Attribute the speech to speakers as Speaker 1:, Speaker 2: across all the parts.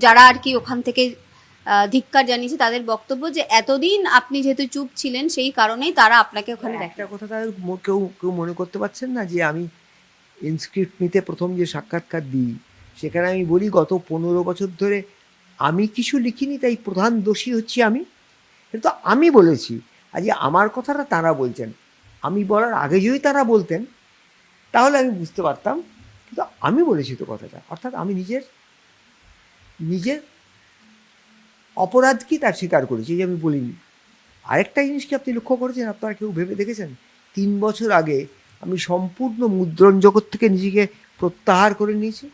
Speaker 1: যারা আর কি ওখান থেকে ধিক্কার জানিয়েছে তাদের বক্তব্য যে এতদিন আপনি যেহেতু চুপ ছিলেন সেই কারণেই তারা আপনাকে ওখানে
Speaker 2: একটা
Speaker 1: দেখে।
Speaker 2: কথা তাদের কেউ কেউ মনে করতে পারছেন না যে আমি ইনস্ক্রিপ্ট নিতে প্রথম যে সাক্ষাৎকার দিই সেখানে আমি বলি গত 15 বছর ধরে আমি কিছু লিখিনি, তাই প্রধান দোষী হচ্ছি আমি। কিন্তু আমি বলেছি, আজকে আমার কথাটা তারা বলছেন। আমি বলার আগে যদি তারা বলতেন তাহলে আমি বুঝতে পারতাম, কিন্তু আমি বলেছি তো কথাটা, অর্থাৎ আমি নিজের নিজের অপরাধ কি তার স্বীকার করেছি, যে আমি বলিনি। আরেকটা জিনিস কি আপনি লক্ষ্য করেছেন, আপনারা কেউ ভেবে দেখেছেন 3 বছর আগে আমি সম্পূর্ণ মুদ্রণ জগৎ থেকে নিজেকে প্রত্যাহার করে নিয়েছি?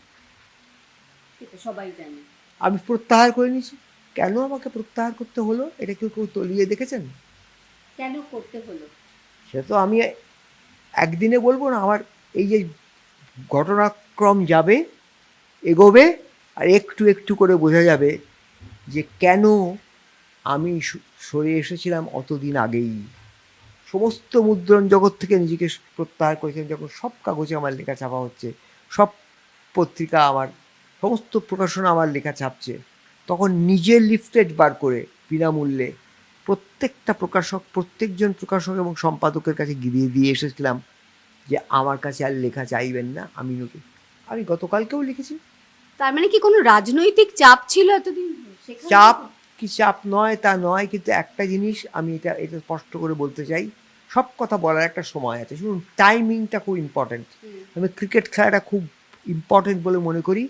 Speaker 1: সবাই জানে।
Speaker 2: আমি প্রত্যাহার করে নিয়েছি। কেন আমাকে প্রত্যাহার করতে হলো এটা কেউ কেউ তলিয়ে দেখেছেন?
Speaker 1: কেন করতে হলো?
Speaker 2: সে তো আমি একদিনে বলবো না। আমার এই যে ঘটনাক্রম যাবে, এগোবে, আর একটু একটু করে বোঝা যাবে যে কেন আমি সরে এসেছিলাম অতদিন আগেই। সমস্ত মুদ্রণ জগৎ থেকে নিজেকে প্রত্যাহার করেছিলাম যখন সব কাগজে আমার লেখা ছাপা হচ্ছে, সব পত্রিকা আমার, সমস্ত প্রকাশনা আমার লেখা ছাপছে, তখন নিজের লিফলেট বার করে বিনামূল্যে প্রত্যেকটা প্রকাশক, প্রত্যেকজন প্রকাশক এবং সম্পাদকের কাছে গিরিয়ে দিয়ে এসেছিলাম যে আমার কাছে আর লেখা চাইবেন না, আমি নতুন। আমি গতকালকেও লিখেছি।
Speaker 1: তার মানে কি কোনো রাজনৈতিক চাপ ছিল এতদিন?
Speaker 2: চাপ কি চাপ নয় তা নয়, কিন্তু একটা জিনিস আমি এটা এটা স্পষ্ট করে বলতে চাই, সব কথা বলার একটা সময় আছে। শুনুন, টাইমিংটা খুব ইম্পর্ট্যান্ট। আমি ক্রিকেট খেলাটা খুব ইম্পর্ট্যান্ট বলে মনে করি।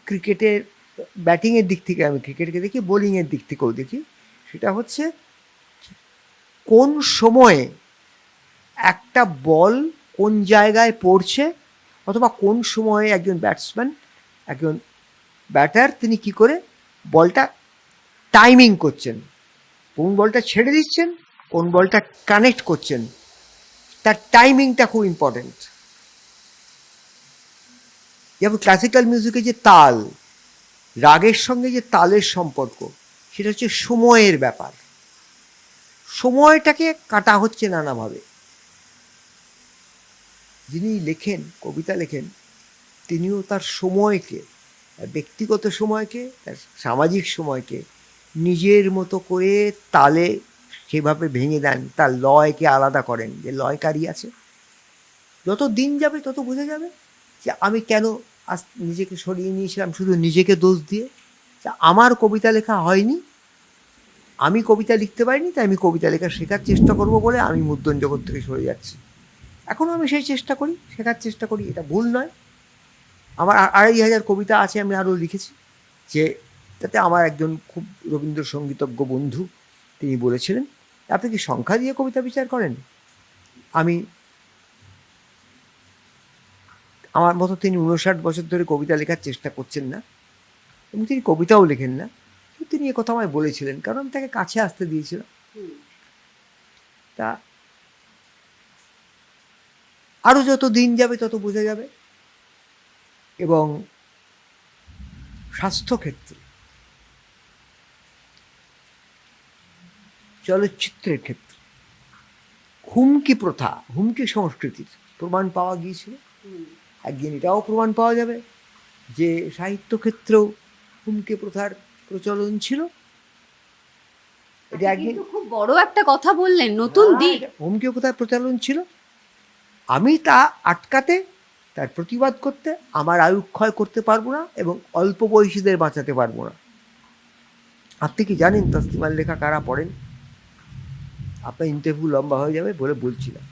Speaker 2: ক্রিকেটের ব্যাটিংয়ের দিক থেকে আমি ক্রিকেটকে দেখি, বোলিংয়ের দিক থেকেও দেখি। সেটা হচ্ছে কোন সময়ে একটা বল কোন জায়গায় পড়ছে, অথবা কোন সময়ে একজন ব্যাটসম্যান, একজন ব্যাটার, তিনি কি করে বলটা টাইমিং করছেন, কোন বলটা ছেড়ে দিচ্ছেন, কোন বলটা কানেক্ট করছেন, তার টাইমিংটা খুব ইম্পর্টেন্ট। যেমন ক্লাসিক্যাল মিউজিকে যে তাল, রাগের সঙ্গে যে তালের সম্পর্ক, সেটা হচ্ছে সময়ের ব্যাপার। সময়টাকে কাটা হচ্ছে নানাভাবে। যিনি লেখেন, কবিতা লেখেন, তিনিও তার সময়কে, ব্যক্তিগত সময়কে, তার সামাজিক সময়কে নিজের মতো করে তালে সেভাবে ভেঙে দেন, তার লয়কে আলাদা করেন, যে লয়কারী আছে। যত দিন যাবে তত বোঝা যাবে যে আমি কেন আজ নিজেকে সরিয়ে নিয়েছিলাম শুধু নিজেকে দোষ দিয়ে। আমার কবিতা লেখা হয়নি, আমি কবিতা লিখতে পারিনি, তাই আমি কবিতা লেখা শেখার চেষ্টা করব বলে আমি মুদ্রণ জগৎ থেকে সরে যাচ্ছি। এখনও আমি সেই চেষ্টা করি, শেখার চেষ্টা করি, এটা ভুল নয়। আমার 2,500 কবিতা আছে, আমি আরও লিখেছি। যে তাতে আমার একজন খুব রবীন্দ্রসঙ্গীতজ্ঞ বন্ধু, তিনি বলেছিলেন, আপনি কি সংখ্যা দিয়ে কবিতা বিচার করেন? আমি, আমার মতো তিনি 59 বছর ধরে কবিতা লেখার চেষ্টা করছেন না, এবং তিনি কবিতাও লেখেন না, তিনি একথা আমায় বলেছিলেন, কারণ আমি তাকে কাছে আসতে দিয়েছিলাম। তা আরও যত দিন যাবে তত বোঝা যাবে। এবং স্বাস্থ্যক্ষেত্রে, চলচ্চিত্রের ক্ষেত্রে হুমকি প্রথা, হুমকি সংস্কৃতির প্রমাণ পাওয়া গিয়েছিল। একদিন এটাও প্রমাণ পাওয়া যাবে যে সাহিত্যক্ষেত্রেও হুমকি প্রথার প্রচলন ছিল। এটা একদিন
Speaker 1: খুব বড় একটা কথা বললেন, নতুন দিক।
Speaker 2: হুমকি প্রথার প্রচলন ছিল। আমি তা আটকাতে, তার প্রতিবাদ করতে আমার আয়ুক্ষয় করতে পারবো না, এবং অল্প বয়সীদের বাঁচাতে পারবো না। আপনি কি জানেন তসলিমার লেখা কারা পড়েন? আপনার ইন্টারভিউ লম্বা হয়ে যাবে বলে বলছিলাম।